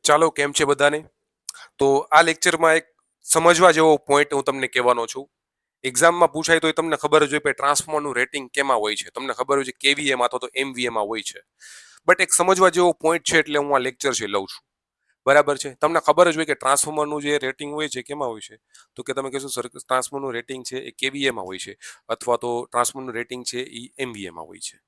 ચાલો કેમ છે બધાને. તો આ લેક્ચરમાં એક સમજવા જેવો પોઈન્ટ હું તમને કહેવાનો છું. એક્ઝામમાં પૂછાય તો તમને ખબર જ હોય કે ટ્રાન્સફોર્મરનું રેટિંગ કેમાં હોય છે, તમને ખબર હોય છે કેવીએમાં અથવા તો એમવીએમાં હોય છે. બટ એક સમજવા જેવો પોઈન્ટ છે એટલે હું આ લેક્ચર છે લઉં છું. બરાબર છે. તમને ખબર જ હોય કે ટ્રાન્સફોર્મરનું જે રેટિંગ હોય છે કેમાં હોય છે, તો કે તમે કહેશો સર ટ્રાન્સફોર્મરનું રેટિંગ છે એ કેવીએમાં હોય છે અથવા તો ટ્રાન્સફોર્મરનું રેટિંગ છે એ એમવીએમાં હોય છે.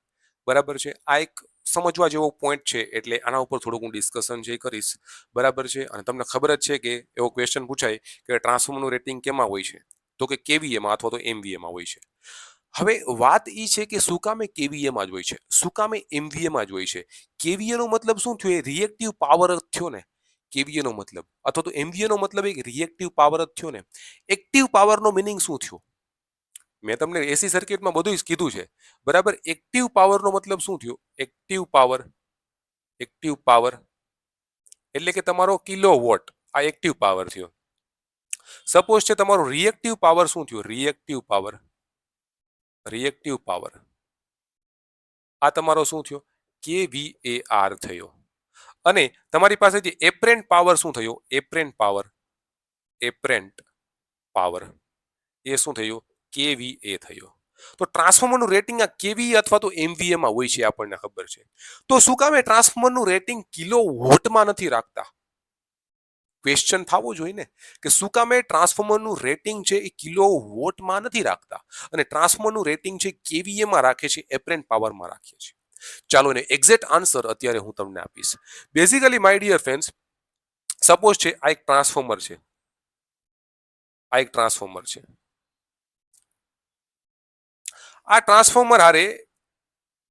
બરાબર છે. આ એક સમજવા જેવો પોઈન્ટ છે એટલે આના ઉપર થોડુંક હું ડિસ્કશન જે કરીશ. બરાબર છે. અને તમને ખબર જ છે કે એવો ક્વેશ્ચન પૂછાય કે ટ્રાન્સફોર્મરનું રેટિંગ કેમાં હોય છે, તો કે કેવીએમાં અથવા તો એમવીએમાં હોય છે. હવે વાત એ છે કે શું કામે કેવીએમાં જ હોય છે, શું કામે એમવીએમાં જ હોય છે. કેવીએ નો મતલબ શું થયો? એ રિએક્ટિવ પાવર જ થયો ને. કેવીએ નો મતલબ અથવા તો એમવીએ નો મતલબ એક રિએક્ટિવ પાવર જ થયો ને. એક્ટિવ પાવરનો મિનિંગ શું થયો? મેં તમને એસી સર્કિટમાં બધું જ કીધું છે. બરાબર. એક્ટિવ પાવરનો મતલબ શું થયો? એક્ટિવ પાવર એટલે કે તમારો કિલો વોટ, આ એક્ટિવ પાવર થયો. સપોઝ છે તમારો રિએક્ટિવ પાવર શું થયો? રિએક્ટિવ પાવર આ તમારો શું થયો? કેવીએઆર થયો. અને તમારી પાસે જે એપરેન્ટ પાવર શું થયો? એપરેન્ટ પાવર એ શું થયું? કેવીએ થયો. તો ટ્રાન્સફોર્મરનું રેટિંગ આ કેવીએ અથવા તો એમવીએ માં હોય છે, આપણને ખબર છે. તો શું કામ ટ્રાન્સફોર્મરનું રેટિંગ કિલો વોટમાં નથી રાખતા? ક્વેશ્ચન થવો જોઈએ ને કે શું કામે ટ્રાન્સફોર્મરનું રેટિંગ છે એ કિલો વોટમાં નથી રાખતા અને ટ્રાન્સફોર્મરનું રેટિંગ છે કેવીએ માં રાખે છે, એપરેન્ટ પાવરમાં રાખે છે. ચાલો ને એક્ઝેક્ટ આન્સર અત્યારે હું તમને આપીશ. Basically my dear friends, suppose છે આ એક ટ્રાન્સફોર્મર છે. આ ટ્રાન્સફોર્મર હારે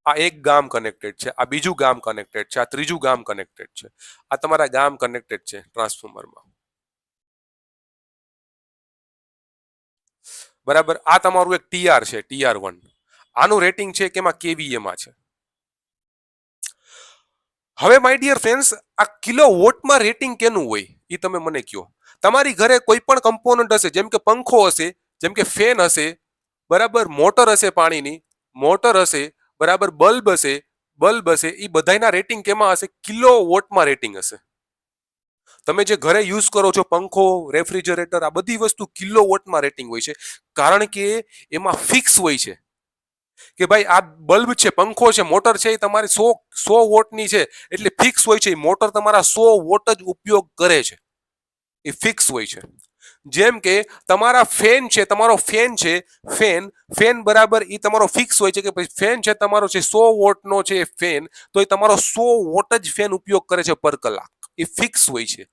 આ એક ગામ કનેક્ટેડ છે, આ બીજું ગામ કનેક્ટેડ છે, આ ત્રીજું ગામ કનેક્ટેડ છે. આ તમારા ગામ કનેક્ટેડ છે ટ્રાન્સફોર્મરમાં. બરાબર. આ તમારું એક ટીઆર છે, TR1. આનું રેટિંગ છે કે એમાં કેવીએ માં છે. હવે માય ડિયર ફ્રેન્ડ્સ, આ કિલો વોટમાં રેટિંગ કેનું હોય એ તમે મને કહો. તમારી ઘરે કોઈ પણ કમ્પોનન્ટ હશે, જેમ કે પંખો હશે, જેમ કે ફેન હશે, બરાબર, મોટર હશે, પાણીની મોટર હશે, બરાબર, બલ્બ હશે, એ બધાના રેટિંગ કેમાં હશે? કિલો વોટમાં રેટિંગ હશે. તમે જે ઘરે યુઝ કરો છો પંખો, રેફ્રિજરેટર, આ બધી વસ્તુ કિલો વોટમાં રેટિંગ હોય છે. કારણ કે એમાં ફિક્સ હોય છે કે ભાઈ આ બલ્બ છે, પંખો છે, મોટર છે, એ તમારી 100 વોટની છે એટલે ફિક્સ હોય છે. મોટર તમારા 100 વોટ જ ઉપયોગ કરે છે, એ ફિક્સ હોય છે. જેમ કે તમારા ફેન છે, ફેન બરાબર, એ તમારો ફિક્સ હોય છે કે ભાઈ ફેન છે તમારો છે 100 વોટનો છે ફેન, તો એ તમારો 100 વોટ જ ફેન ઉપયોગ કરે છે પર કલાક. એ ફિક્સ હોય છે.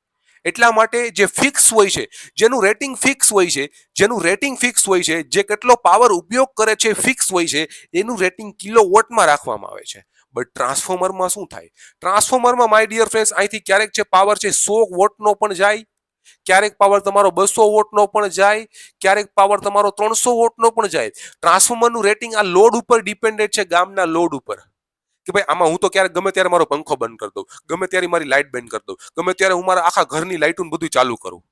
એટલા માટે જે ફિક્સ હોય છે, જેનું રેટિંગ ફિક્સ હોય છે, જે કેટલો પાવર ઉપયોગ કરે છે ફિક્સ હોય છે, એનું રેટિંગ કિલો વોટમાં રાખવામાં આવે છે. બટ ટ્રાન્સફોર્મરમાં શું થાય? ટ્રાન્સફોર્મરમાં માય ડિયર ફ્રેન્ડ્સ, અહીંથી ક્યારેક છે પાવર છે 100 વોટનો પણ જાય, ક્યારેક પાવર તમારો 200 વોટનો પણ જાય, ક્યારેક પાવર તમારો 300 વોટનો પણ જાય. ટ્રાન્સફોર્મરનું રેટિંગ આ લોડ ઉપર ડિપેન્ડેન્ટ છે, ગામના લોડ ઉપર. કે ભાઈ આમાં હું તો ક્યારેક ગમે ત્યારે મારો પંખો બંધ કરી દઉં, ગમે ત્યારે મારી લાઇટ બંધ કરી દઉં, ગમે ત્યારે હું મારા આખા ઘરની લાઇટું બધું ચાલુ કરું,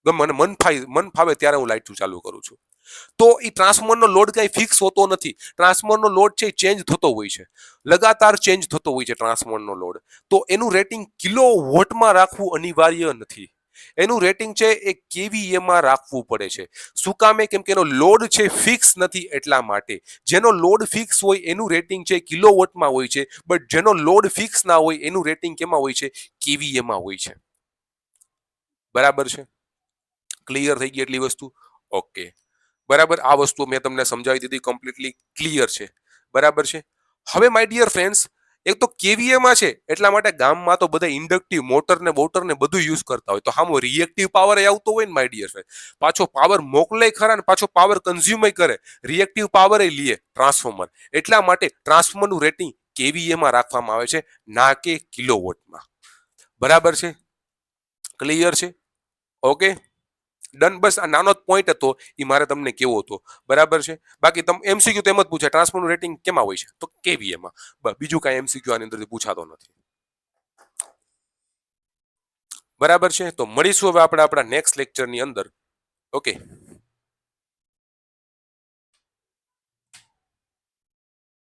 મને મન ફાવે ત્યારે હું લાઇટ ચાલુ કરું છું. તો એ ટ્રાન્સફોર્મરનો લોડ કઈ ફિક્સ હોતો નથી. ટ્રાન્સફોર્મરનો લોડ છે ચેન્જ થતો હોય છે, લગાતાર ચેન્જ થતો હોય છે ટ્રાન્સફોર્મરનો લોડ. તો એનું રેટિંગ કિલો વોટમાં રાખવું અનિવાર્ય નથી. એનું રેટિંગ છે એ કેવીએમાં રાખવું પડે છે. શું કામે? કેમ કે એનો લોડ છે ફિક્સ નથી, એટલા માટે. જેનો લોડ ફિક્સ હોય એનું રેટિંગ છે કિલો વોટમાં હોય છે, બટ જેનો લોડ ફિક્સ ના હોય એનું રેટિંગ કેમાં હોય છે? કેવીએમાં હોય છે. બરાબર છે? ક્લિયર થઈ ગઈ એટલી વસ્તુ? ઓકે. બરાબર. આ વસ્તુ મેં તમને સમજાવી દીધી, કમ્પ્લીટલી ક્લિયર છે. બરાબર છે. હવે માય ડિયર ફ્રેન્ડ્સ, એક તો કેવીએમાં છે એટલા માટે ગામમાં તો બધા ઇન્ડક્ટિવ મોટર ને બધું યુઝ કરતા હોય, તો હામો રિએક્ટિવ પાવર આવતો હોય ને માય ડિયર ફ્રેન્ડ. પાછો પાવર મોકલે ખરા ને પાછો પાવર કન્ઝ્યુમ કરે, રિએક્ટિવ પાવર એ લે ટ્રાન્સફોર્મર. એટલા માટે ટ્રાન્સફોર્મરનું રેટિંગ કેવીએમાં રાખવામાં આવે છે, ના કે કિલોવોટમાં. બરાબર છે? ક્લિયર છે? Okay done. બસ આ નાનો જ પોઈન્ટ હતો, એ મારે તમને કેવો હતો. બરાબર છે? બાકી તમે એમસીક્યુ તેમ જ પૂછે ટ્રાન્સફોર્મરનું રેટિંગ કેમાં હોય છે, તો કેવીએમાં. બીજું કાંઈ એમસીક્યુ આની અંદરથી પૂછાતો નથી. બરાબર છે? તો મળીશું હવે આપણે આપણા નેક્સ્ટ લેક્ચરની અંદર. ઓકે.